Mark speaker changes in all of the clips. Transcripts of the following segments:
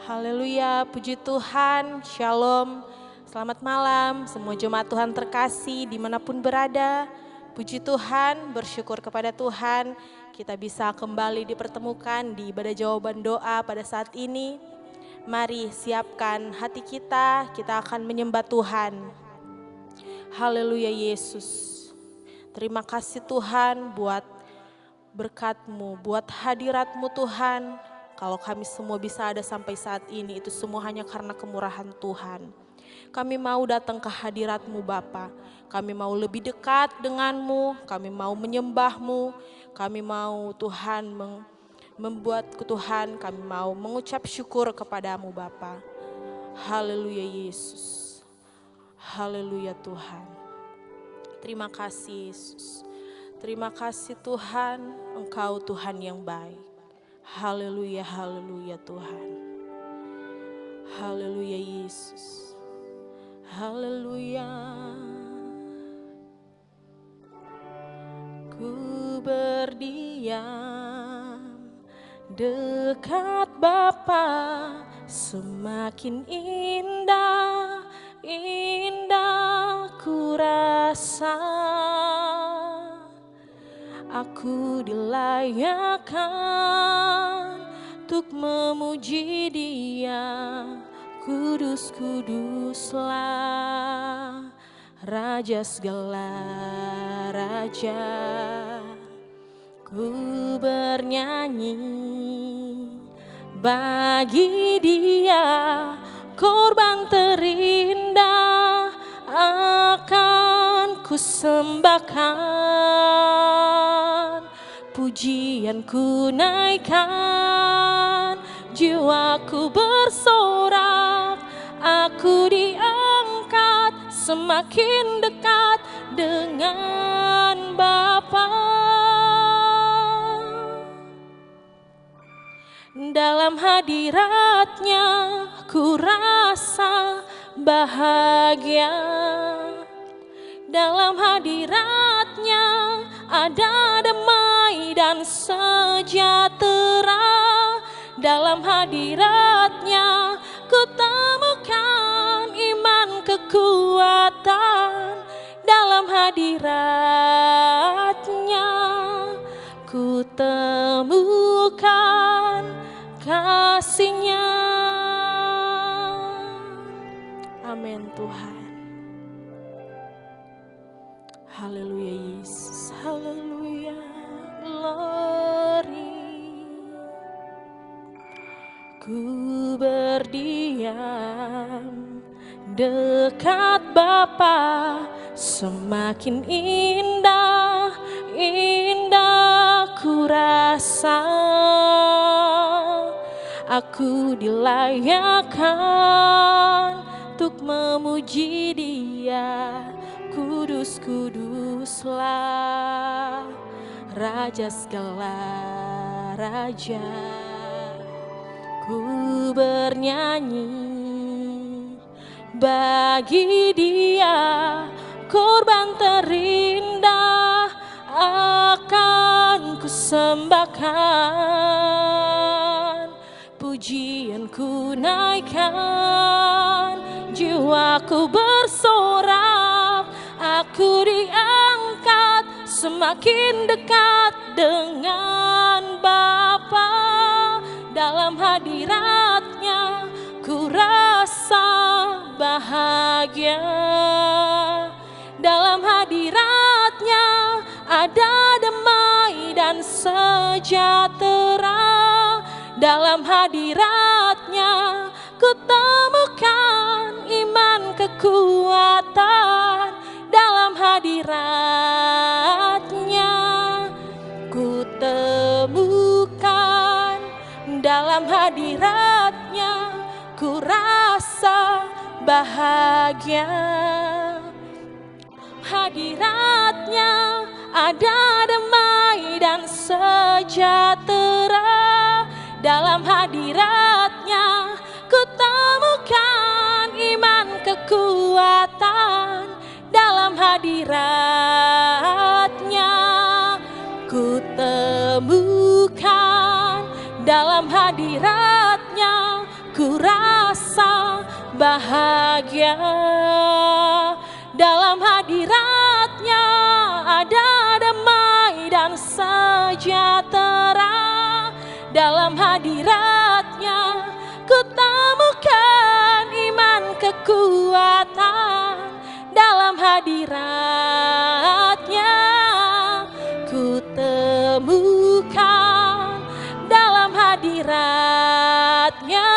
Speaker 1: Haleluya, puji Tuhan, shalom, selamat malam semua jemaat Tuhan terkasih dimanapun berada. Puji Tuhan, bersyukur kepada Tuhan kita bisa kembali dipertemukan di ibadah jawaban doa pada saat ini. Mari siapkan hati kita akan menyembah Tuhan. Haleluya Yesus, terima kasih Tuhan buat berkat-Mu, buat hadirat-Mu Tuhan. Kalau kami semua bisa ada sampai saat ini, itu semua hanya karena kemurahan Tuhan. Kami mau datang ke hadirat-Mu Bapa. Kami mau lebih dekat dengan-Mu, kami mau menyembah-Mu, kami mau Tuhan membuat Tuhan, kami mau mengucap syukur kepada-Mu Bapa. Haleluya Yesus. Haleluya Tuhan. Terima kasih Yesus. Terima kasih Tuhan, Engkau Tuhan yang baik. Haleluya, haleluya Tuhan. Haleluya Yesus. Haleluya. Ku berdiam dekat Bapa, semakin indah, indah ku rasa. Aku dilayakkan untuk memuji Dia. Kudus, kuduslah Raja segala raja. Ku bernyanyi bagi Dia, korban terindah akan ku sembahkan. Pujian ku naikkan, jiwaku bersorak, aku diangkat semakin dekat dengan Bapa. Dalam hadirat-Nya ku rasa bahagia. Dalam hadirat-Nya ada damai dan sejahtera. Dalam hadirat-Nya ku temukan iman kekuatan. Dalam hadirat-Nya ku temukan kasih-Nya. Amin Tuhan. Haleluya Yesus, haleluya, glory. Ku berdiam dekat Bapa, semakin indah, indah ku rasa. Aku dilayakkan untuk memuji Dia. Kudus, kuduslah Raja segala raja. Ku bernyanyi bagi Dia, korban terindah akan ku sembahkan. Pujian ku naikkan, jiwaku bersorak, aku diangkat semakin dekat dengan Bapa. Dalam hadirat-Nya ku rasa bahagia. Dalam hadirat-Nya ada damai dan sejahtera. Dalam hadirat-Nya ku temukan iman kekuatan. Dalam hadirat-Nya ku temukan. Dalam hadirat-Nya ku rasa bahagia. Hadirat-Nya ada damai dan sejahtera. Dalam hadirat-Nya ku temukan iman kekuatan. Dalam hadirat-Nya ku temukan. Dalam hadirat-Nya ku rasa bahagia. Dalam hadiratnya ada damai dan sejahtera. Dalam hadiratnya ku temukan iman kekuatan. Dalam hadiratnya ku temukan. Dalam hadiratnya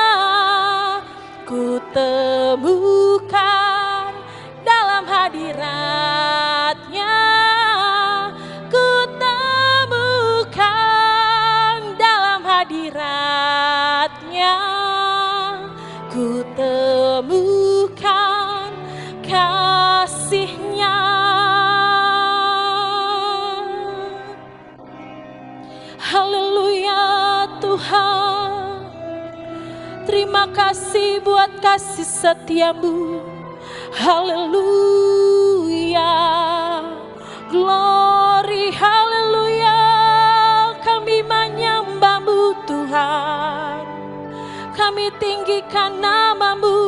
Speaker 1: ku temukan. Dalam hadiratnya ku temukan. Dalam hadiratnya ku temukan kasih-Nya. Haleluya Tuhan, terima kasih buat kasih setia-Mu. Haleluya, glory, haleluya. Kami menyembah-Mu Tuhan, kami tinggikan nama-Mu.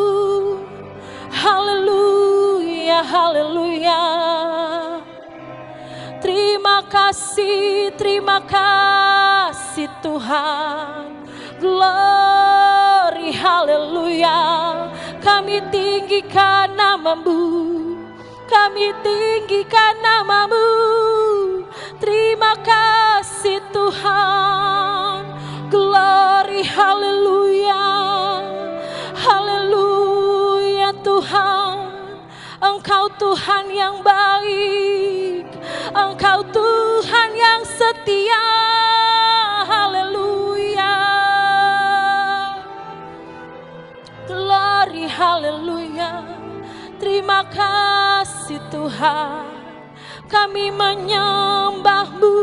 Speaker 1: Haleluya, haleluya. Terima kasih Tuhan. Glory, haleluya. Kami tinggikan nama-Mu, kami tinggikan nama-Mu. Terima kasih Tuhan. Glory, haleluya. Haleluya Tuhan. Engkau Tuhan yang baik, Engkau Tuhan yang setia. Haleluya, glory, haleluya. Terima kasih Tuhan. Kami menyembah-Mu,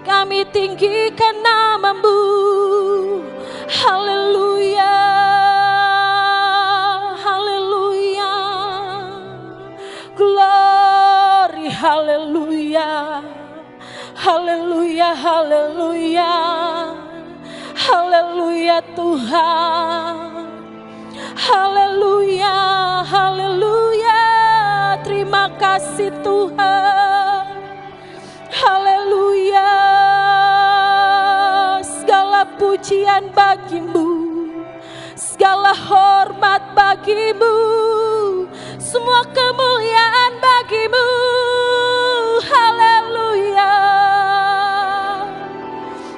Speaker 1: kami tinggikan nama-Mu. Haleluya, haleluya, glory, haleluya. Haleluya, haleluya, haleluya Tuhan. Haleluya, haleluya. Terima kasih Tuhan. Haleluya. Segala pujian bagi-Mu, segala hormat bagi-Mu, semua kemuliaan bagi-Mu. Haleluya,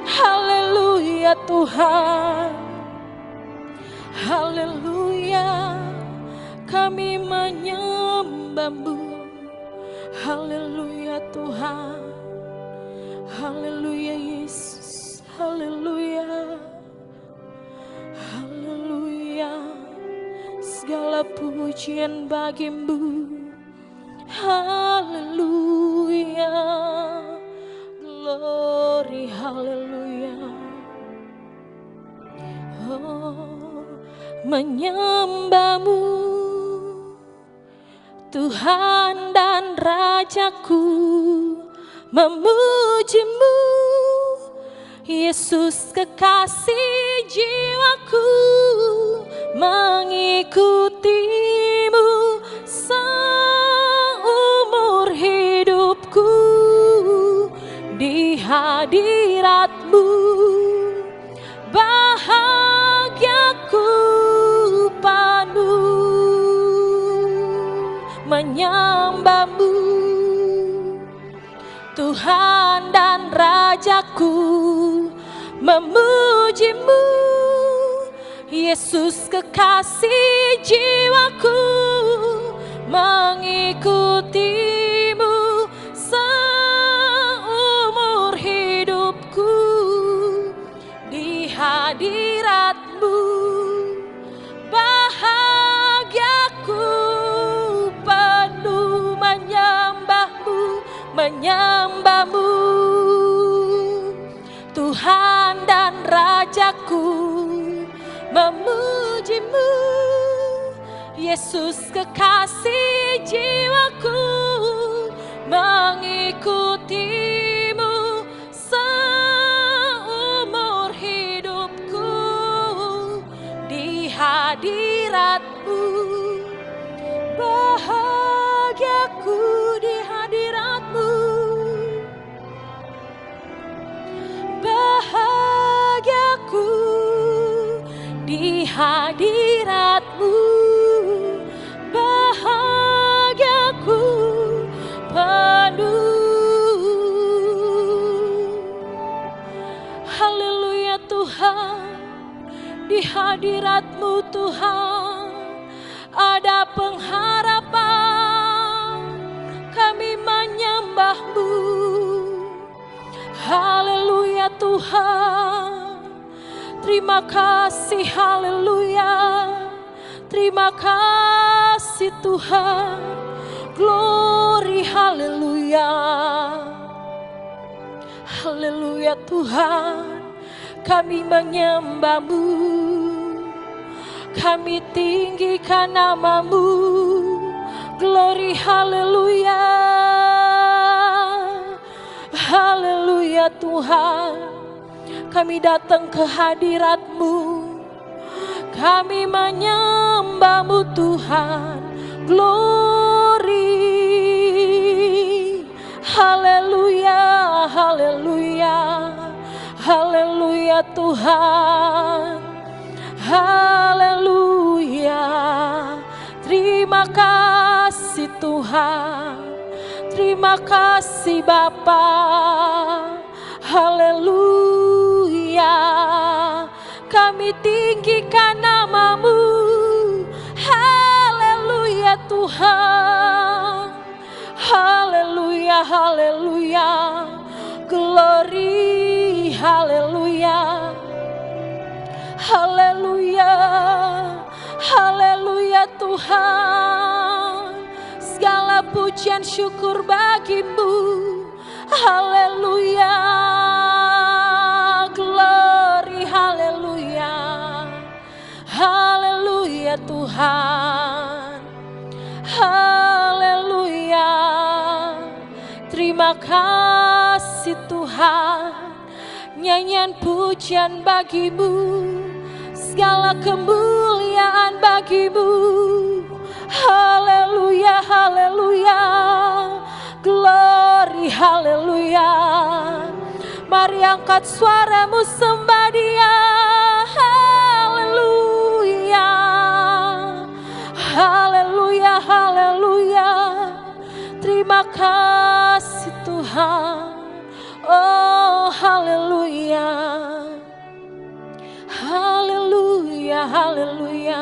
Speaker 1: haleluya Tuhan. Haleluya, kami menyembah-Mu. Haleluya Tuhan. Haleluya Yesus. Haleluya, haleluya. Segala pujian bagi-Mu. Haleluya, glory, haleluya. Oh, menyembah-Mu Tuhan dan Rajaku, memuji-Mu Yesus kekasih jiwaku, mengikuti-Mu seumur hidupku. Di hadirat-Mu bahagiaku penuh, menyembah-Mu Tuhan dan Rajaku, memuji-Mu Yesus kekasih jiwaku, mengikuti-Mu seumur hidupku. Di hadirat-Mu bahagiaku penuh, menyembah-Mu, menyembah-Mu Tuhan dan Rajaku, memuji-Mu Yesus kekasih jiwaku, mengikuti-Mu seumur hidupku. Di hadirat-Mu. Bahagiaku di hadirat-Mu. Bahagiaku di hadirat-Mu. Bahagiaku penuh. Haleluya Tuhan, di hadirat-Mu Tuhan ada pengharapan, kami menyembah-Mu. Haleluya Tuhan, terima kasih, haleluya. Terima kasih Tuhan, glory, haleluya. Haleluya Tuhan, kami menyembah-Mu, kami tinggikan nama-Mu, glory, haleluya. Haleluya Tuhan, kami datang ke hadirat-Mu, kami menyembah-Mu Tuhan, glory, haleluya, haleluya, haleluya Tuhan, haleluya. Terima kasih Tuhan, terima kasih Bapa, haleluya. Kami tinggikan nama-Mu, haleluya Tuhan, haleluya, haleluya, glory, haleluya, haleluya, haleluya Tuhan. Segala pujian syukur bagi-Mu, haleluya, glory, haleluya, haleluya Tuhan, haleluya. Terima kasih Tuhan, nyanyian pujian bagi-Mu, segala kemuliaan bagi-Mu, haleluya, haleluya, glory, haleluya. Mari angkat suaramu sembah Dia, haleluya, haleluya, haleluya. Terima kasih Tuhan, oh haleluya, haleluya, haleluya,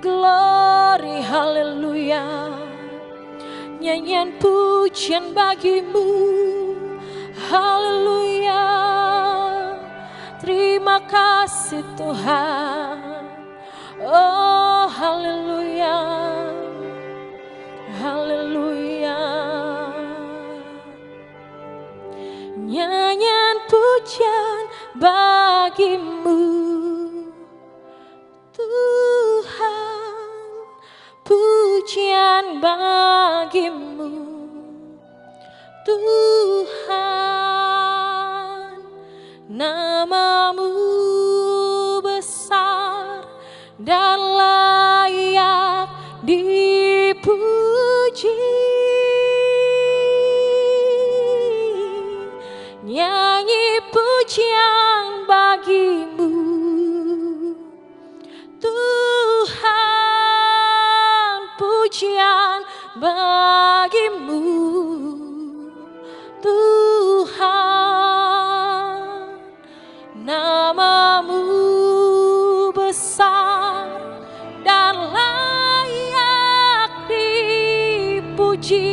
Speaker 1: glory, haleluya. Nyanyian pujian bagi-Mu, haleluya. Terima kasih Tuhan, oh haleluya, haleluya. Nyanyian pujian bagi-Mu Tuhan, pujian bagi-Mu Tuhan. Nama-Mu besar dan layak dipuji. Nyanyi pujian bagi-Mu Tuhan, pujian bagi-Mu Tuhan. Nama-Mu besar dan layak dipuji.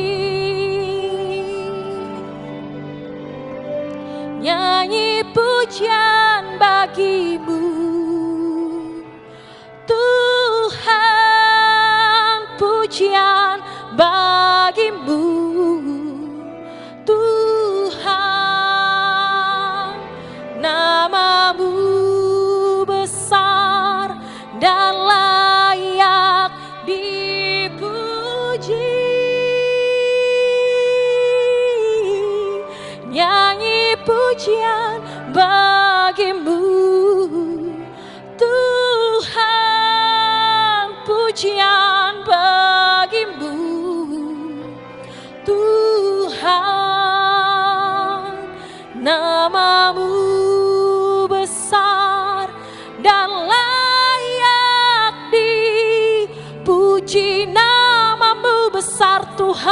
Speaker 1: Nyanyi pujian bagi-Mu Tuhan, pujian bagi-Mu Tuhan. Nama-Mu besar dan layak dipuji. Nyanyi pujian bagi-Mu Tuhan. Puji namamu besar Tuhan,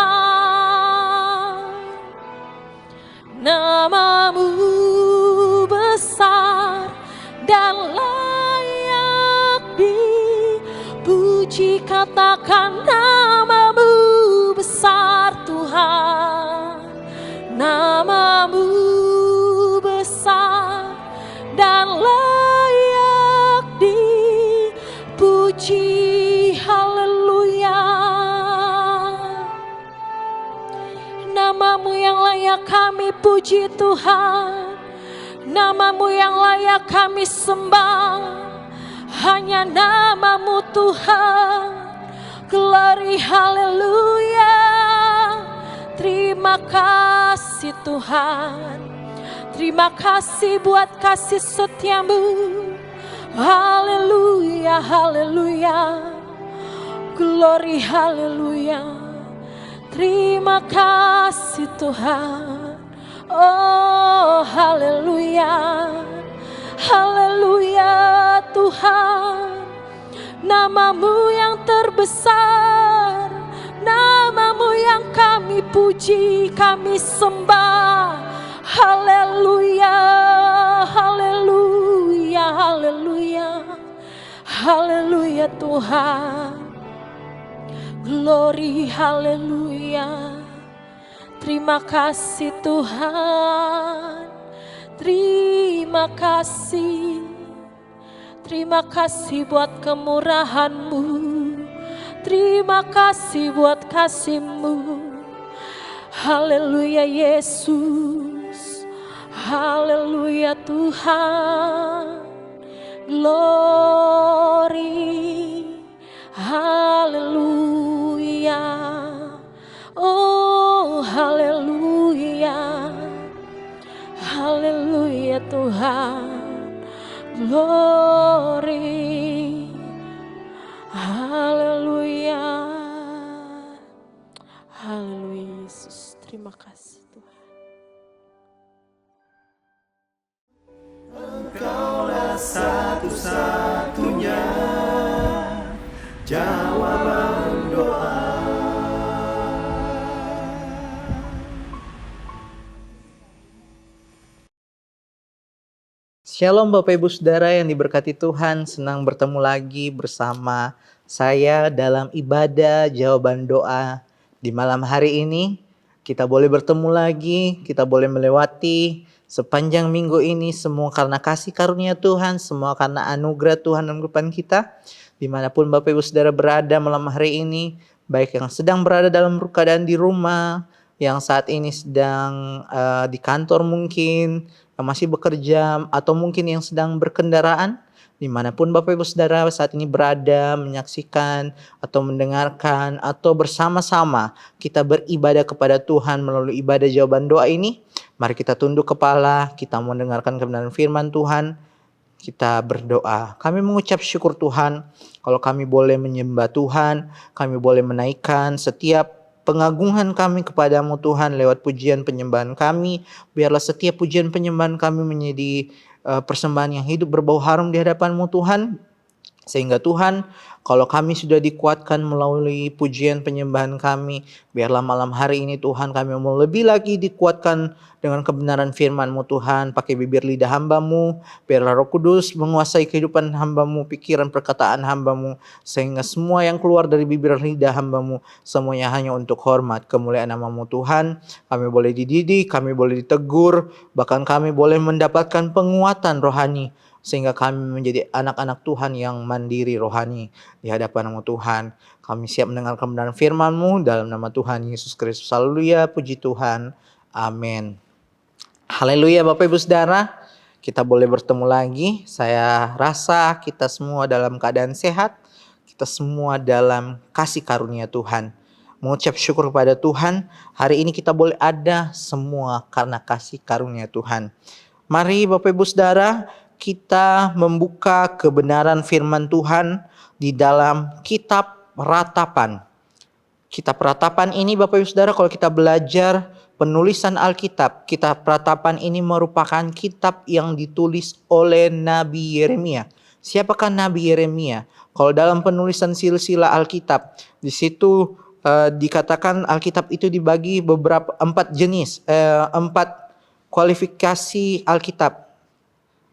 Speaker 1: namamu besar dan layak dipuji. Katakan namamu besar Tuhan, namamu besar dan layak dipuji. Haleluya. Namamu yang layak kami puji Tuhan, namamu yang layak kami sembah, hanya namamu Tuhan. Glory, haleluya. Terima kasih Tuhan, terima kasih buat kasih setiamu. Haleluya, haleluya. Glory, haleluya. Terima kasih Tuhan. Oh, haleluya. Haleluya Tuhan. Namamu yang terbesar, namamu yang kami puji, kami sembah. Haleluya, haleluya, haleluya. Haleluya Tuhan. Glory, haleluya. Terima kasih Tuhan. Terima kasih. Terima kasih buat kemurahan-Mu. Terima kasih buat kasih-Mu. Haleluya Yesus. Haleluya Tuhan. Glory. Haleluya. Oh, haleluya. Haleluya Tuhan. Glory. Haleluya. Haleluya Yesus. Terima kasih Tuhan.
Speaker 2: Engkaulah satu-satunya jawaban doa.
Speaker 3: Shalom Bapak Ibu Saudara yang diberkati Tuhan, senang bertemu lagi bersama saya dalam ibadah jawaban doa. Di malam hari ini kita boleh bertemu lagi, kita boleh melewati sepanjang minggu ini, semua karena kasih karunia Tuhan, semua karena anugerah Tuhan dalam kehidupan kita. Dimanapun Bapak Ibu Saudara berada malam hari ini, baik yang sedang berada dalam keadaan di rumah, yang saat ini sedang di kantor mungkin, yang masih bekerja, atau mungkin yang sedang berkendaraan, dimanapun Bapak Ibu Saudara saat ini berada, menyaksikan atau mendengarkan atau bersama-sama kita beribadah kepada Tuhan melalui ibadah jawaban doa ini. Mari kita tunduk kepala, kita mendengarkan kebenaran firman Tuhan, kita berdoa. Kami mengucap syukur Tuhan, kalau kami boleh menyembah Tuhan, kami boleh menaikkan setiap pengagungan kami kepadamu Tuhan lewat pujian penyembahan kami. Biarlah setiap pujian penyembahan kami menjadi persembahan yang hidup berbau harum di hadapan-Mu Tuhan. Sehingga Tuhan, kalau kami sudah dikuatkan melalui pujian penyembahan kami, biarlah malam hari ini Tuhan kami mau lebih lagi dikuatkan dengan kebenaran firman-Mu Tuhan. Pakai bibir lidah hamba-Mu, biarlah Roh Kudus menguasai kehidupan hamba-Mu, pikiran perkataan hamba-Mu, sehingga semua yang keluar dari bibir lidah hamba-Mu semuanya hanya untuk hormat kemuliaan nama-Mu Tuhan. Kami boleh dididik, kami boleh ditegur, bahkan kami boleh mendapatkan penguatan rohani, sehingga kami menjadi anak-anak Tuhan yang mandiri rohani di hadapan-Mu Tuhan. Kami siap mendengar kebenaran firman-Mu dalam nama Tuhan Yesus Kristus. Haleluya, puji Tuhan. Amin. Haleluya Bapak Ibu Saudara, kita boleh bertemu lagi. Saya rasa kita semua dalam keadaan sehat, kita semua dalam kasih karunia Tuhan. Mengucap syukur kepada Tuhan, hari ini kita boleh ada semua karena kasih karunia Tuhan. Mari Bapak Ibu Saudara, kita membuka kebenaran firman Tuhan di dalam kitab Ratapan. Kitab Ratapan ini Bapak Ibu Saudara, kalau kita belajar penulisan Alkitab, kitab Ratapan ini merupakan kitab yang ditulis oleh Nabi Yeremia. Siapakah Nabi Yeremia? Kalau dalam penulisan silsilah Alkitab, di situ dikatakan Alkitab itu dibagi beberapa 4 jenis, 4 kualifikasi Alkitab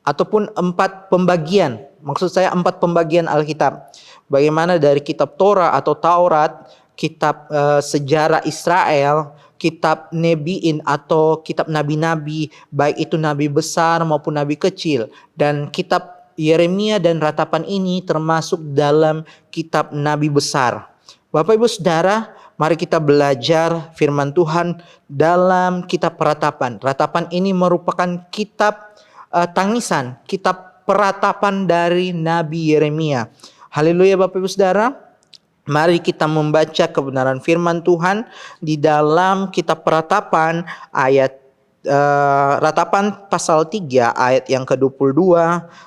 Speaker 3: ataupun 4 pembagian. Maksud saya 4 pembagian Alkitab. Bagaimana dari kitab Torah atau Taurat, kitab sejarah Israel, kitab Nebiin atau kitab nabi-nabi, baik itu nabi besar maupun nabi kecil, dan kitab Yeremia dan ratapan ini termasuk dalam kitab nabi besar. Bapak Ibu Saudara, mari kita belajar firman Tuhan dalam kitab Ratapan. Ratapan ini merupakan kitab tangisan, kitab peratapan dari Nabi Yeremia. Haleluya Bapak Ibu Saudara. Mari kita membaca kebenaran firman Tuhan di dalam kitab Ratapan Ratapan pasal 3 ayat yang ke-22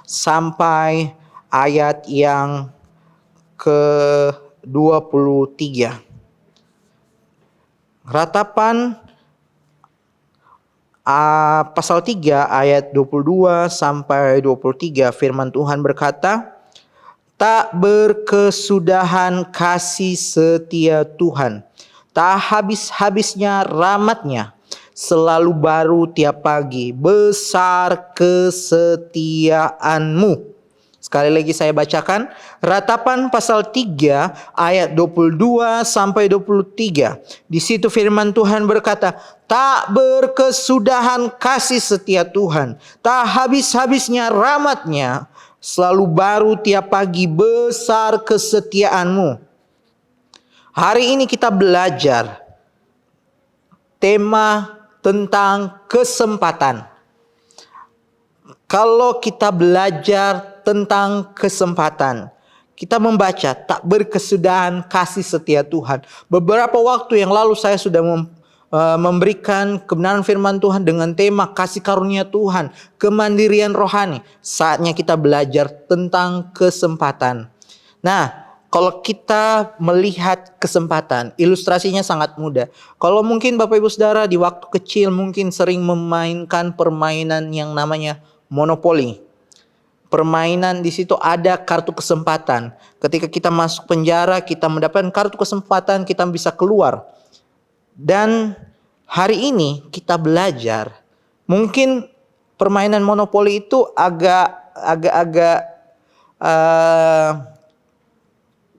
Speaker 3: sampai ayat yang ke-23. Ratapan pasal 3 ayat 22 sampai 23, firman Tuhan berkata, "Tak berkesudahan kasih setia Tuhan, tak habis-habisnya rahmat-Nya, selalu baru tiap pagi, besar kesetiaan-Mu." Sekali lagi saya bacakan, Ratapan pasal 3 ayat 22 sampai 23. Di situ firman Tuhan berkata, "Tak berkesudahan kasih setia Tuhan, tak habis-habisnya rahmat-Nya, selalu baru tiap pagi, besar kesetiaan-Mu." Hari ini kita belajar tema tentang kesempatan. Kalau kita belajar tentang kesempatan, kita membaca tak berkesudahan kasih setia Tuhan. Beberapa waktu yang lalu saya sudah memberikan kebenaran firman Tuhan dengan tema kasih karunia Tuhan, kemandirian rohani. Saatnya kita belajar tentang kesempatan. Nah, kalau kita melihat kesempatan, ilustrasinya sangat mudah. Kalau mungkin Bapak Ibu Saudara di waktu kecil mungkin sering memainkan permainan yang namanya monopoli. Permainan di situ ada kartu kesempatan. Ketika kita masuk penjara, kita mendapatkan kartu kesempatan, kita bisa keluar. Dan hari ini kita belajar, mungkin permainan monopoli itu agak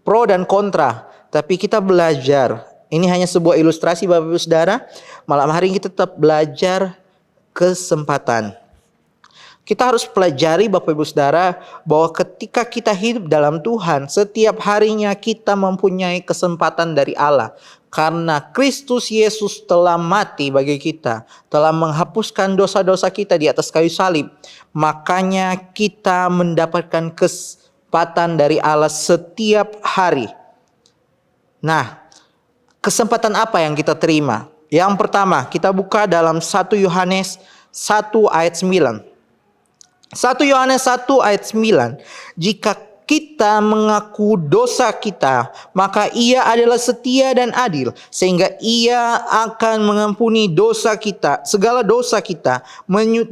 Speaker 3: pro dan kontra, tapi kita belajar. Ini hanya sebuah ilustrasi Bapak Ibu Saudara. Malam hari ini kita tetap belajar kesempatan. Kita harus pelajari Bapak Ibu Saudara bahwa ketika kita hidup dalam Tuhan, setiap harinya kita mempunyai kesempatan dari Allah. Karena Kristus Yesus telah mati bagi kita, telah menghapuskan dosa-dosa kita di atas kayu salib. Makanya kita mendapatkan kesempatan dari Allah setiap hari. Nah, kesempatan apa yang kita terima? Yang pertama, kita buka dalam 1 Yohanes 1 ayat 9. 1 Yohanes 1 ayat 9. "Jika kita mengaku dosa kita, maka Ia adalah setia dan adil, sehingga Ia akan mengampuni dosa kita, segala dosa kita,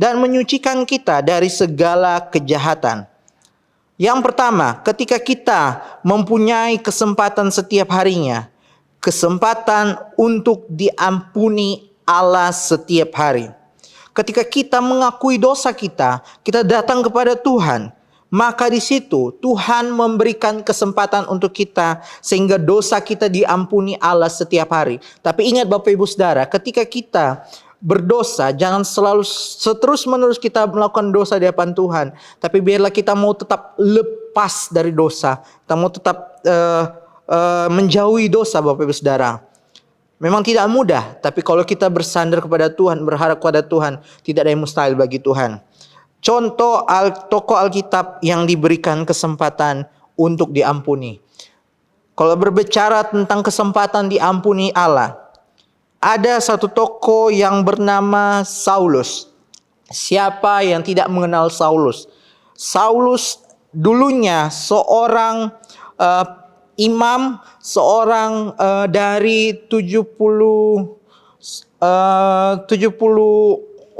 Speaker 3: dan menyucikan kita dari segala kejahatan." Yang pertama, ketika kita mempunyai kesempatan setiap harinya, kesempatan untuk diampuni Allah setiap hari. Ketika kita mengakui dosa kita, kita datang kepada Tuhan, maka di situ Tuhan memberikan kesempatan untuk kita sehingga dosa kita diampuni Allah setiap hari. Tapi ingat Bapak Ibu Saudara, ketika kita berdosa, jangan selalu terus-menerus kita melakukan dosa di hadapan Tuhan. Tapi biarlah kita mau tetap lepas dari dosa, kita mau tetap menjauhi dosa Bapak Ibu Saudara. Memang tidak mudah, tapi kalau kita bersandar kepada Tuhan, berharap kepada Tuhan, tidak ada yang mustahil bagi Tuhan. Contoh tokoh Alkitab yang diberikan kesempatan untuk diampuni. Kalau berbicara tentang kesempatan diampuni Allah, ada satu tokoh yang bernama Saulus. Siapa yang tidak mengenal Saulus? Saulus dulunya seorang imam, seorang dari 70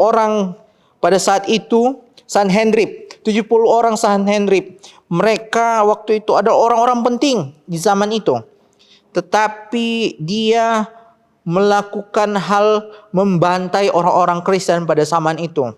Speaker 3: orang pada saat itu, Sanhedrin. 70 orang Sanhedrin. Mereka waktu itu ada orang-orang penting di zaman itu. Tetapi dia melakukan hal membantai orang-orang Kristen pada zaman itu.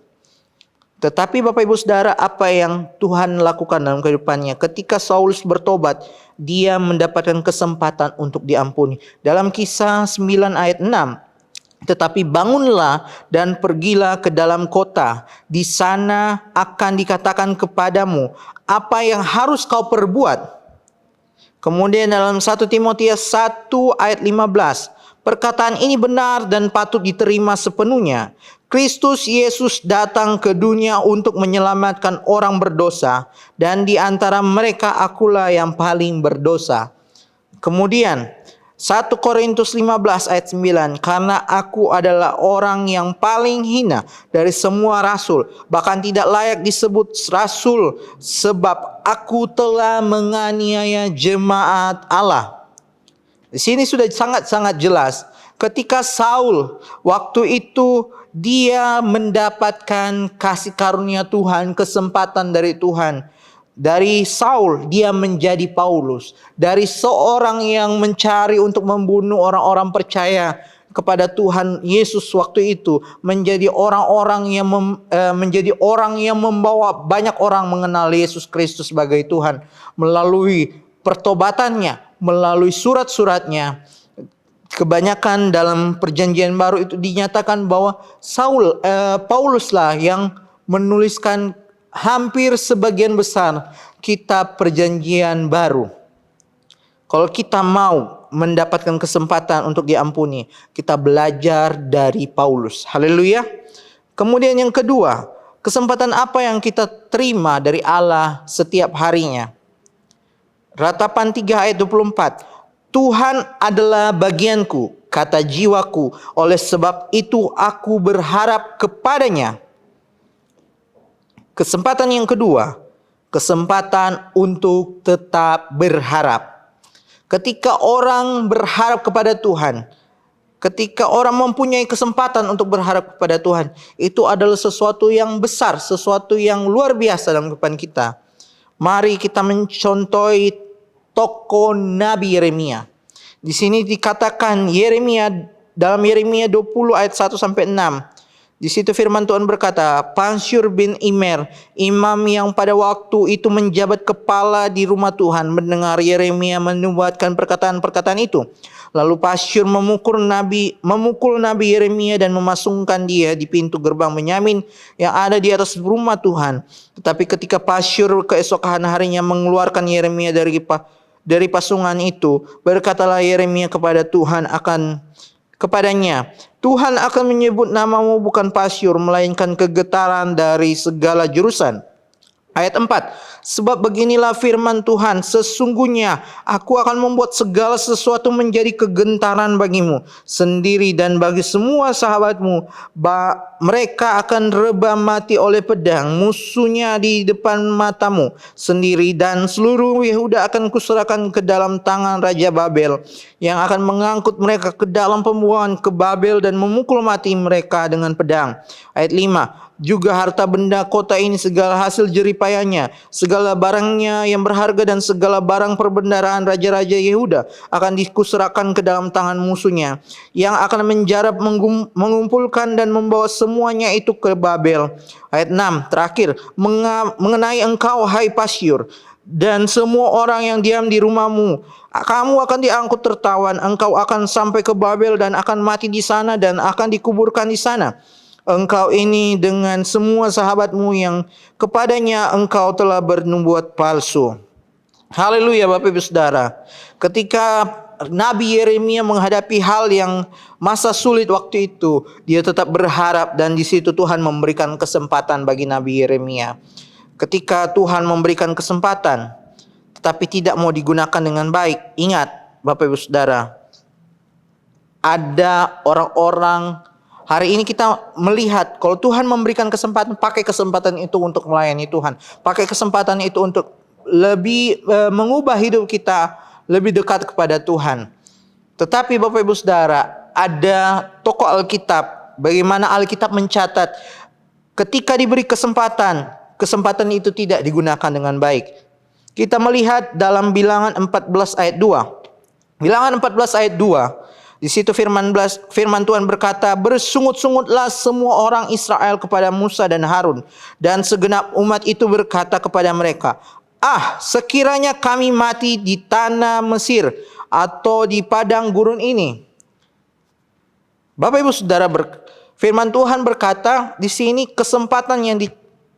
Speaker 3: Tetapi Bapak Ibu Saudara, apa yang Tuhan lakukan dalam kehidupannya? Ketika Saulus bertobat, dia mendapatkan kesempatan untuk diampuni. Dalam Kisah 9 ayat 6, tetapi bangunlah dan pergilah ke dalam kota. Di sana akan dikatakan kepadamu apa yang harus kau perbuat. Kemudian dalam 1 Timotius 1 ayat 15, perkataan ini benar dan patut diterima sepenuhnya. Kristus Yesus datang ke dunia untuk menyelamatkan orang berdosa, dan di antara mereka akulah yang paling berdosa. Kemudian 1 Korintus 15 ayat 9, karena aku adalah orang yang paling hina dari semua rasul, bahkan tidak layak disebut rasul, sebab aku telah menganiaya jemaat Allah. Di sini sudah sangat-sangat jelas. Ketika Saul waktu itu dia mendapatkan kasih karunia Tuhan, kesempatan dari Tuhan. Dari Saul dia menjadi Paulus. Dari seorang yang mencari untuk membunuh orang-orang percaya kepada Tuhan Yesus waktu itu, menjadi orang-orang yang membawa banyak orang mengenal Yesus Kristus sebagai Tuhan melalui pertobatannya, melalui surat-suratnya. Kebanyakan dalam perjanjian baru itu dinyatakan bahwa Pauluslah yang menuliskan hampir sebagian besar kitab perjanjian baru. Kalau kita mau mendapatkan kesempatan untuk diampuni, kita belajar dari Paulus. Haleluya. Kemudian yang kedua, kesempatan apa yang kita terima dari Allah setiap harinya? Ratapan 3 ayat 24. Tuhan adalah bagianku, kata jiwaku, oleh sebab itu aku berharap kepadanya. Kesempatan yang kedua, kesempatan untuk tetap berharap. Ketika orang berharap kepada Tuhan, ketika orang mempunyai kesempatan untuk berharap kepada Tuhan, itu adalah sesuatu yang besar, sesuatu yang luar biasa dalam kehidupan kita. Mari kita mencontohi tokoh Nabi Yeremia. Di sini dikatakan dalam Yeremia 20 ayat 1 sampai 6. Di situ firman Tuhan berkata, Pansyur bin Immer, imam yang pada waktu itu menjabat kepala di rumah Tuhan, mendengar Yeremia menubuatkan perkataan-perkataan itu. Lalu Pansyur memukul Nabi Yeremia dan memasungkan dia di pintu gerbang Benyamin yang ada di atas rumah Tuhan. Tetapi ketika Pansyur keesokan harinya mengeluarkan Yeremia dari pasungan itu, berkatalah Yeremia kepadanya, Tuhan akan menyebut namamu bukan Pansyur, melainkan kegetaran dari segala jurusan. Ayat 4, sebab beginilah firman Tuhan, sesungguhnya aku akan membuat segala sesuatu menjadi kegentaran bagimu sendiri dan bagi semua sahabatmu. Mereka akan rebah mati oleh pedang, musuhnya di depan matamu sendiri, dan seluruh Yehuda akan kuserahkan ke dalam tangan Raja Babel, yang akan mengangkut mereka ke dalam pembuangan ke Babel dan memukul mati mereka dengan pedang. Ayat 5, juga harta benda kota ini, segala hasil jeripayanya, segala barangnya yang berharga dan segala barang perbendaraan raja-raja Yehuda akan dikusrakan ke dalam tangan musuhnya, yang akan menjarap mengumpulkan dan membawa semuanya itu ke Babel. Ayat 6 terakhir, mengenai engkau hai Pansyur dan semua orang yang diam di rumahmu, kamu akan diangkut tertawan, engkau akan sampai ke Babel dan akan mati di sana dan akan dikuburkan di sana. Engkau ini dengan semua sahabatmu yang kepadanya engkau telah bernubuat palsu. Haleluya Bapak Ibu Saudara. Ketika Nabi Yeremia menghadapi hal yang masa sulit waktu itu, dia tetap berharap, dan di situ Tuhan memberikan kesempatan bagi Nabi Yeremia. Ketika Tuhan memberikan kesempatan, tetapi tidak mau digunakan dengan baik, ingat Bapak Ibu Saudara, ada orang-orang. Hari ini kita melihat kalau Tuhan memberikan kesempatan, pakai kesempatan itu untuk melayani Tuhan. Pakai kesempatan itu untuk lebih mengubah hidup kita lebih dekat kepada Tuhan. Tetapi Bapak Ibu Saudara, ada tokoh Alkitab, bagaimana Alkitab mencatat ketika diberi kesempatan, kesempatan itu tidak digunakan dengan baik. Kita melihat dalam Bilangan 14 ayat 2. Bilangan 14 ayat 2. Di situ firman Tuhan berkata, "Bersungut-sungutlah semua orang Israel kepada Musa dan Harun, dan segenap umat itu berkata kepada mereka, 'Ah, sekiranya kami mati di tanah Mesir atau di padang gurun ini.'" Bapak Ibu Saudara, firman Tuhan berkata di sini kesempatan yang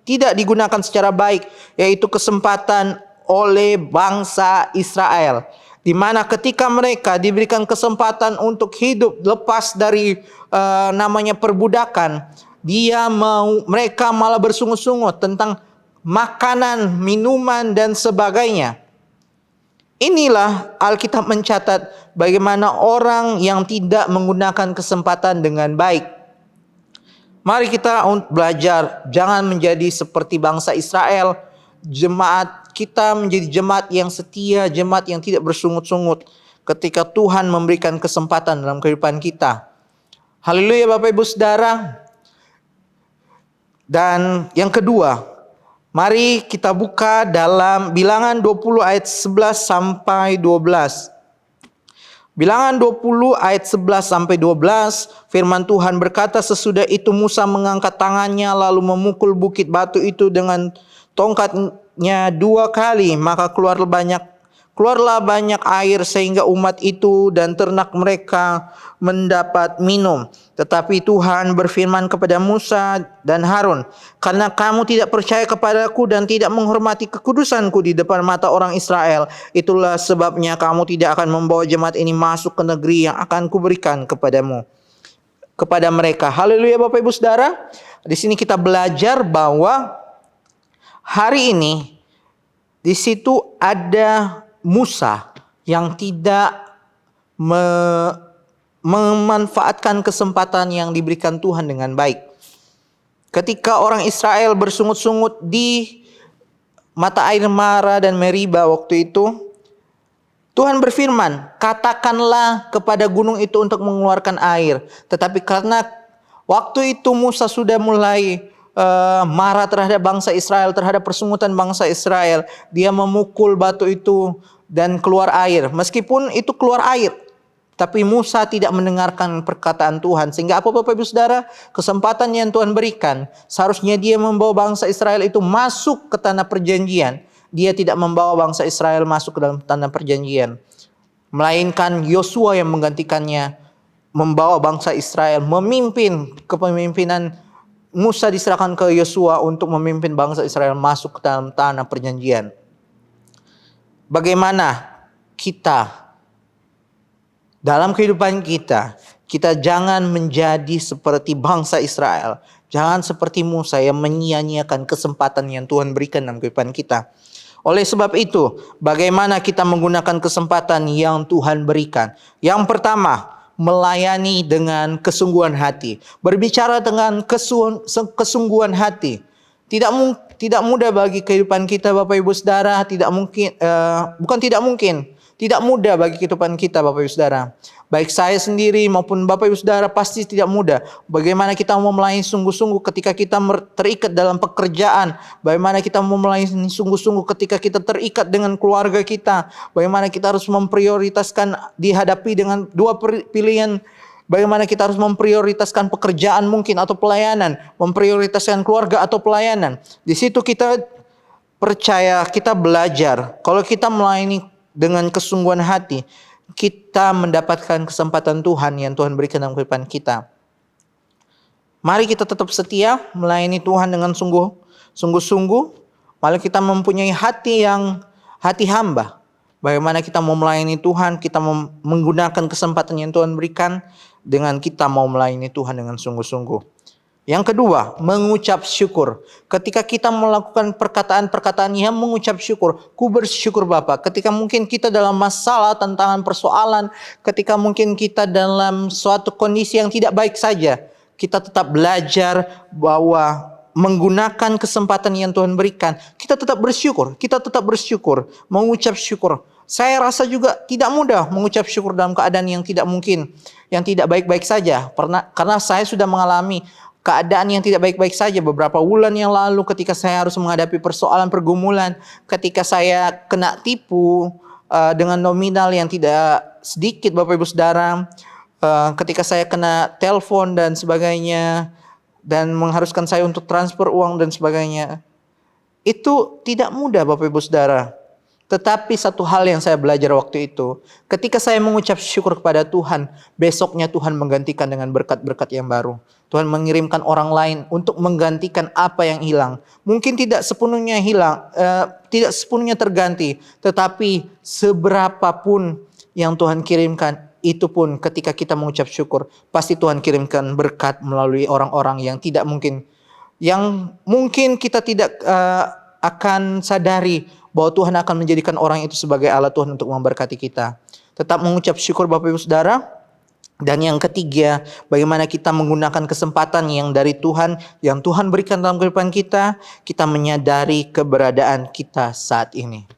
Speaker 3: tidak digunakan secara baik, yaitu kesempatan oleh bangsa Israel, di mana ketika mereka diberikan kesempatan untuk hidup lepas dari namanya perbudakan, mereka malah bersungut-sungut tentang makanan, minuman dan sebagainya. Inilah Alkitab mencatat bagaimana orang yang tidak menggunakan kesempatan dengan baik. Mari kita belajar jangan menjadi seperti bangsa Israel. Jemaat kita menjadi jemaat yang setia, jemaat yang tidak bersungut-sungut ketika Tuhan memberikan kesempatan dalam kehidupan kita. Haleluya Bapak Ibu Saudara. Dan yang kedua, mari kita buka dalam Bilangan 20 ayat 11 sampai 12. Bilangan 20 ayat 11 sampai 12, firman Tuhan berkata, "Sesudah itu Musa mengangkat tangannya lalu memukul bukit batu itu dengan tongkatnya 2 kali, maka keluarlah banyak air sehingga umat itu dan ternak mereka mendapat minum. Tetapi Tuhan berfirman kepada Musa dan Harun, 'Karena kamu tidak percaya kepadaku dan tidak menghormati kekudusanku di depan mata orang Israel, itulah sebabnya kamu tidak akan membawa jemaat ini masuk ke negeri yang akan kuberikan kepada mereka.'" Haleluya Bapak Ibu Saudara. Di sini kita belajar bahwa hari ini di situ ada Musa yang tidak memanfaatkan kesempatan yang diberikan Tuhan dengan baik. Ketika orang Israel bersungut-sungut di mata air Mara dan Meriba waktu itu, Tuhan berfirman, "Katakanlah kepada gunung itu untuk mengeluarkan air." Tetapi karena waktu itu Musa sudah mulai marah terhadap bangsa Israel, terhadap persungutan bangsa Israel, dia memukul batu itu dan keluar air. Meskipun itu keluar air, tapi Musa tidak mendengarkan perkataan Tuhan. Sehingga apa Bapak Ibu Saudara? Kesempatan yang Tuhan berikan, seharusnya dia membawa bangsa Israel itu masuk ke tanah perjanjian. Dia tidak membawa bangsa Israel masuk ke dalam tanah perjanjian, melainkan Yosua yang menggantikannya, membawa bangsa Israel, memimpin. Kepemimpinan Musa diserahkan ke Yosua untuk memimpin bangsa Israel masuk ke dalam tanah perjanjian. Bagaimana kita dalam kehidupan kita jangan menjadi seperti bangsa Israel. Jangan seperti Musa yang menyia-nyiakan kesempatan yang Tuhan berikan dalam kehidupan kita. Oleh sebab itu, bagaimana kita menggunakan kesempatan yang Tuhan berikan? Yang pertama, melayani dengan kesungguhan hati. Berbicara dengan kesungguhan hati. Tidak mudah bagi kehidupan kita Bapak Ibu Saudara. Tidak mudah bagi kehidupan kita Bapak Ibu Saudara. Baik saya sendiri maupun Bapak Ibu Saudara pasti tidak mudah. Bagaimana kita mau melayani sungguh-sungguh ketika kita terikat dalam pekerjaan. Bagaimana kita mau melayani sungguh-sungguh ketika kita terikat dengan keluarga kita. Bagaimana kita harus memprioritaskan dihadapi dengan dua pilihan. Bagaimana kita harus memprioritaskan pekerjaan mungkin atau pelayanan. Memprioritaskan keluarga atau pelayanan. Di situ kita percaya, kita belajar. Kalau kita melayani dengan kesungguhan hati, kita mendapatkan kesempatan Tuhan yang Tuhan berikan dalam kehidupan kita. Mari kita tetap setia melayani Tuhan dengan sungguh-sungguh. Mari kita mempunyai hati hamba. Bagaimana kita mau melayani Tuhan, kita menggunakan kesempatan yang Tuhan berikan dengan kita mau melayani Tuhan dengan sungguh-sungguh. Yang kedua, mengucap syukur. Ketika kita melakukan perkataan-perkataan yang mengucap syukur, ku bersyukur Bapa. Ketika mungkin kita dalam masalah, tantangan, persoalan, ketika mungkin kita dalam suatu kondisi yang tidak baik saja, kita tetap belajar bahwa menggunakan kesempatan yang Tuhan berikan, kita tetap bersyukur, mengucap syukur. Saya rasa juga tidak mudah mengucap syukur dalam keadaan yang tidak mungkin, yang tidak baik-baik saja. Karena saya sudah mengalami keadaan yang tidak baik-baik saja beberapa bulan yang lalu ketika saya harus menghadapi persoalan pergumulan, ketika saya kena tipu dengan nominal yang tidak sedikit Bapak Ibu Saudara, ketika saya kena telepon dan sebagainya dan mengharuskan saya untuk transfer uang dan sebagainya. Itu tidak mudah Bapak Ibu Saudara. Tetapi satu hal yang saya belajar waktu itu, ketika saya mengucap syukur kepada Tuhan, besoknya Tuhan menggantikan dengan berkat-berkat yang baru. Tuhan mengirimkan orang lain untuk menggantikan apa yang hilang. Mungkin tidak sepenuhnya hilang, tidak sepenuhnya terganti, tetapi seberapapun yang Tuhan kirimkan, itu pun ketika kita mengucap syukur, pasti Tuhan kirimkan berkat melalui orang-orang yang tidak mungkin, yang mungkin kita tidak akan sadari bahwa Tuhan akan menjadikan orang itu sebagai alat Tuhan untuk memberkati kita. Tetap mengucap syukur Bapak Ibu Saudara. Dan yang ketiga, bagaimana kita menggunakan kesempatan yang dari Tuhan, yang Tuhan berikan dalam kehidupan kita, kita menyadari keberadaan kita saat ini.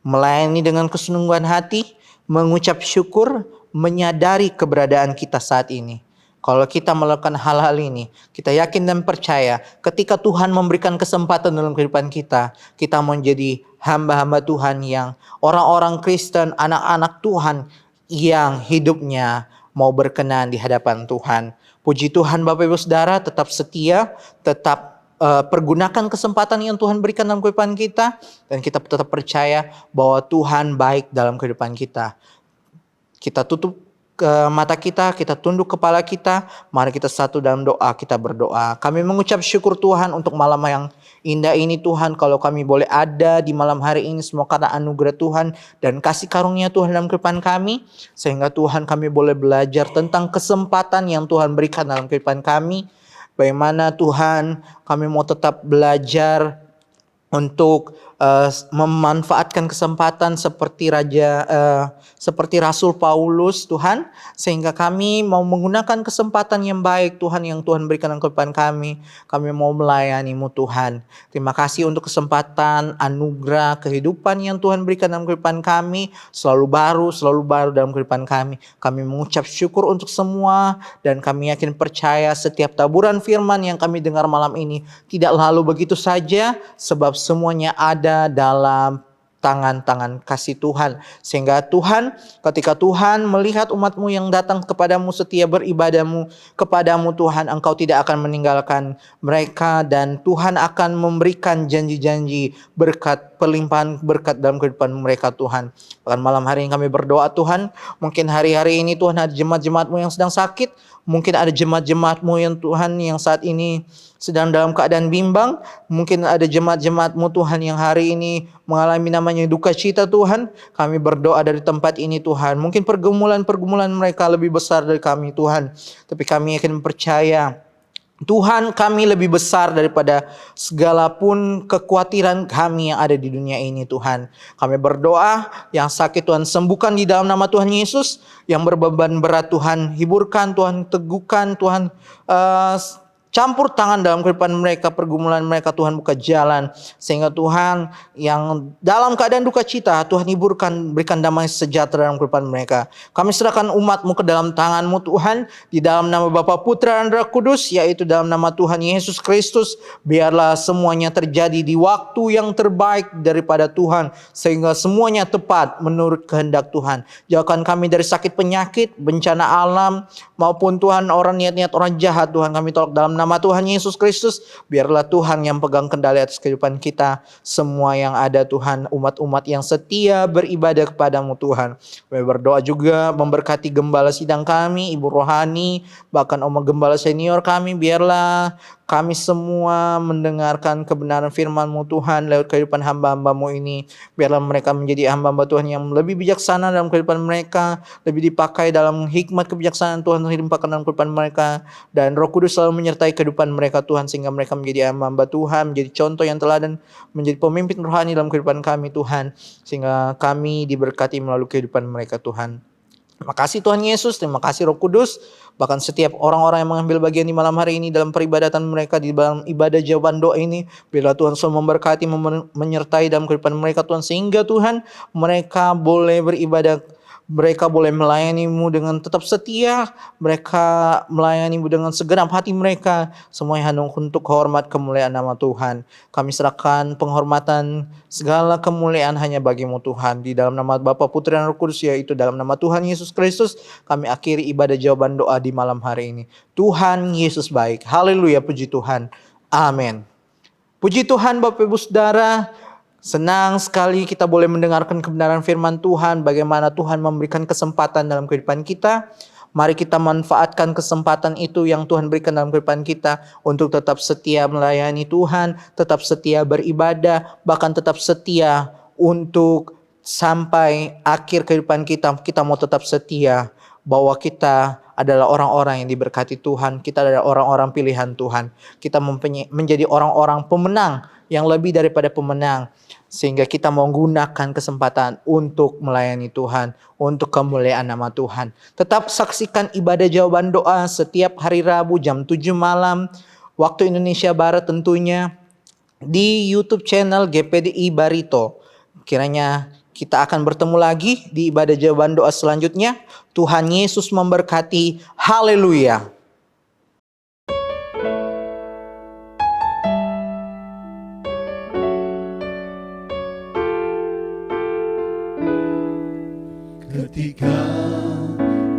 Speaker 3: Melayani dengan kesungguhan hati, mengucap syukur, menyadari keberadaan kita saat ini. Kalau kita melakukan hal-hal ini, kita yakin dan percaya ketika Tuhan memberikan kesempatan dalam kehidupan kita, kita menjadi hamba-hamba Tuhan yang orang-orang Kristen, anak-anak Tuhan yang hidupnya mau berkenan di hadapan Tuhan. Puji Tuhan Bapak Ibu Saudara, tetap setia, tetap pergunakan kesempatan yang Tuhan berikan dalam kehidupan kita, dan kita tetap percaya bahwa Tuhan baik dalam kehidupan kita. Kita tutup mata kita tunduk kepala kita, mari kita satu dalam doa, kita berdoa. Kami mengucap syukur Tuhan untuk malam yang indah ini Tuhan, kalau kami boleh ada di malam hari ini semua karena anugerah Tuhan dan kasih karunia Tuhan dalam kehidupan kami, sehingga Tuhan kami boleh belajar tentang kesempatan yang Tuhan berikan dalam kehidupan kami. Bagaimana Tuhan kami mau tetap belajar untuk memanfaatkan kesempatan seperti seperti Rasul Paulus Tuhan, sehingga kami mau menggunakan kesempatan yang baik Tuhan yang Tuhan berikan dalam kehidupan kami. Kami mau melayani-Mu Tuhan. Terima kasih untuk kesempatan, anugerah, kehidupan yang Tuhan berikan dalam kehidupan kami, selalu baru dalam kehidupan kami. Kami mengucap syukur untuk semua, dan kami yakin percaya setiap taburan firman yang kami dengar malam ini tidak lalu begitu saja, sebab semuanya ada dalam tangan-tangan kasih Tuhan. Sehingga Tuhan, ketika Tuhan melihat umat-Mu yang datang kepadamu setia beribadahmu kepadamu Tuhan, Engkau tidak akan meninggalkan mereka, dan Tuhan akan memberikan janji-janji berkat, pelimpahan berkat dalam kehidupan mereka Tuhan. Bahkan malam hari ini kami berdoa Tuhan, mungkin hari-hari ini Tuhan ada jemaat-jemaat-Mu yang sedang sakit, mungkin ada jemaat-jemaat-Mu yang Tuhan yang saat ini sedang dalam keadaan bimbang. Mungkin ada jemaat-jemaat-Mu Tuhan yang hari ini mengalami namanya duka cita Tuhan. Kami berdoa dari tempat ini Tuhan. Mungkin pergumulan-pergumulan mereka lebih besar dari kami Tuhan. Tapi kami yakin percaya Tuhan kami lebih besar daripada segala pun kekhawatiran kami yang ada di dunia ini Tuhan. Kami berdoa yang sakit Tuhan sembuhkan di dalam nama Tuhan Yesus. Yang berbeban berat Tuhan hiburkan, Tuhan teguhkan, Tuhan campur tangan dalam kehidupan mereka, pergumulan mereka Tuhan buka jalan. Sehingga Tuhan yang dalam keadaan duka cita, Tuhan hiburkan, berikan damai sejahtera dalam kehidupan mereka. Kami serahkan umat-Mu ke dalam tangan-Mu Tuhan, di dalam nama Bapa, Putra dan Roh Kudus, yaitu dalam nama Tuhan Yesus Kristus. Biarlah semuanya terjadi di waktu yang terbaik daripada Tuhan, sehingga semuanya tepat menurut kehendak Tuhan. Jauhkan kami dari sakit penyakit, bencana alam, maupun Tuhan orang niat-niat orang jahat Tuhan, kami tolak dalam nama Tuhan Yesus Kristus. Biarlah Tuhan yang pegang kendali atas kehidupan kita. Semua yang ada Tuhan, umat-umat yang setia beribadah kepadamu Tuhan. Kami berdoa juga memberkati gembala sidang kami, Ibu Rohani, bahkan Oma Gembala senior kami. Biarlah kami semua mendengarkan kebenaran firman-Mu Tuhan lewat kehidupan hamba-hamba-Mu ini. Biarlah mereka menjadi hamba-hamba Tuhan yang lebih bijaksana dalam kehidupan mereka, lebih dipakai dalam hikmat kebijaksanaan Tuhan dilimpahkan dalam kehidupan mereka, dan Roh Kudus selalu menyertai kehidupan mereka Tuhan, sehingga mereka menjadi hamba-hamba Tuhan, menjadi contoh yang teladan, menjadi pemimpin rohani dalam kehidupan kami Tuhan, sehingga kami diberkati melalui kehidupan mereka Tuhan. Terima kasih Tuhan Yesus, terima kasih Roh Kudus. Bahkan setiap orang-orang yang mengambil bagian di malam hari ini dalam peribadatan mereka, di dalam ibadah jawaban doa ini, biarlah Tuhan selalu memberkati, menyertai dalam kehidupan mereka Tuhan, sehingga Tuhan mereka boleh beribadah mereka boleh melayani-Mu dengan tetap setia, mereka melayani-Mu dengan segenap hati mereka, semuanya hanya untuk hormat kemuliaan nama Tuhan. Kami serahkan penghormatan segala kemuliaan hanya bagi-Mu Tuhan, di dalam nama Bapa, Putra dan Roh Kudus, yaitu dalam nama Tuhan Yesus Kristus, kami akhiri ibadah jawaban doa di malam hari ini. Tuhan Yesus baik. Haleluya, puji Tuhan. Amin. Puji Tuhan Bapak Ibu Saudara, senang sekali kita boleh mendengarkan kebenaran firman Tuhan, bagaimana Tuhan memberikan kesempatan dalam kehidupan kita. Mari kita manfaatkan kesempatan itu yang Tuhan berikan dalam kehidupan kita untuk tetap setia melayani Tuhan, tetap setia beribadah, bahkan tetap setia untuk sampai akhir kehidupan kita. Kita mau tetap setia bahwa kita adalah orang-orang yang diberkati Tuhan. Kita adalah orang-orang pilihan Tuhan. Kita menjadi orang-orang pemenang yang lebih daripada pemenang. Sehingga kita menggunakan kesempatan untuk melayani Tuhan, untuk kemuliaan nama Tuhan. Tetap saksikan ibadah jawaban doa setiap hari Rabu jam 7 malam. Waktu Indonesia Barat tentunya. Di YouTube channel GPDI Barito. Kiranya kita akan bertemu lagi di ibadah jawaban doa selanjutnya. Tuhan Yesus memberkati. Haleluya.
Speaker 2: Ketika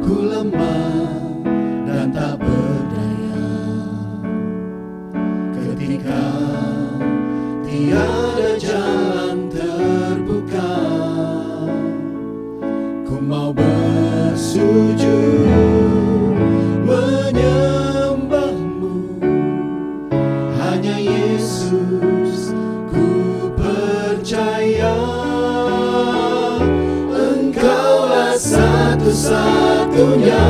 Speaker 2: ku lemah dan tak berdaya, ketika tiada jalan terbuka, ku mau bersujud menyembahmu. Hanya Yesus ku percaya, Engkaulah satu-satunya